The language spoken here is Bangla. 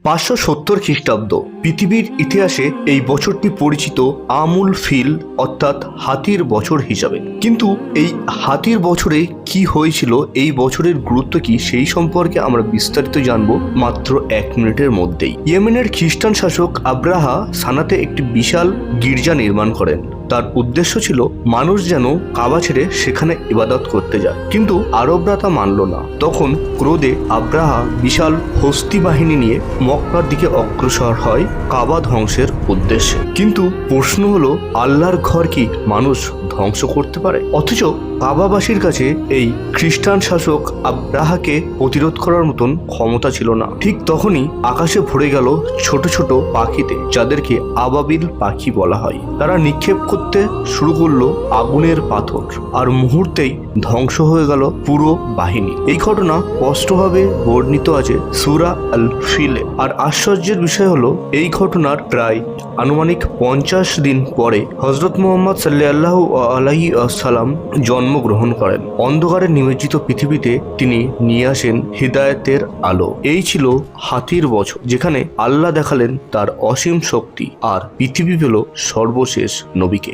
570 খ্রিস্টাব্দ। পৃথিবীর ইতিহাসে এই বছরটি পরিচিত আমুল ফিল অর্থাৎ হাতির বছর হিসাবে। কিন্তু এই হাতির বছরে কি হয়েছিল, এই বছরের গুরুত্ব কি, সেই সম্পর্কে আমরা বিস্তারিত জানবো মাত্র 1 মিনিটের মধ্যেই। ইয়েমেনের খ্রিস্টান শাসক আব্রাহা সানাতে একটি বিশাল গির্জা নির্মাণ করেন। তার উদ্দেশ্য ছিল মানুষ যেন কাবা ছেড়ে সেখানে ইবাদত করতে যায়, কিন্তু আরবরা তা মানল না। তখন ক্রোধে আব্রাহা বিশাল হস্তি বাহিনী নিয়ে মক্কার দিকে অগ্রসর হয় কাবা ধ্বংসের উদ্দেশ্যে। কিন্তু প্রশ্ন হলো, আল্লাহর ঘর কি মানুষ ধ্বংস করতে পারে? অথচ কাবাবাসীর কাছে এই খ্রিস্টান শাসক আব্রাহাকে প্রতিরোধ করার মতন ক্ষমতা ছিল না। ঠিক তখনই আকাশে ভরে গেল ছোট ছোট পাখিতে, যাদেরকে আবাবিল পাখি বলা হয়। তারা নিক্ষেপ করতে শুরু করলো আগুনের পাথর, আর মুহূর্তেই ধ্বংস হয়ে গেল পুরো বাহিনী। এই ঘটনা স্পষ্টভাবে বর্ণিত আছে সূরা আল ফিলে। আর আশ্চর্যের বিষয় হলো, এই ঘটনার প্রায় আনুমানিক 50 দিন পরে হযরত মুহাম্মদ সাল্লাল্লাহু আলাইহি ওয়াসাল্লাম জন্মগ্রহণ করেন। অন্ধকারে নিমজ্জিত পৃথিবীতে তিনি নিয়ে আসেন হিদায়াতের আলো। এই ছিল হাতির বছর, যেখানে আল্লাহ দেখালেন তার অসীম শক্তি, আর পৃথিবী পেল সর্বশেষ নবীকে।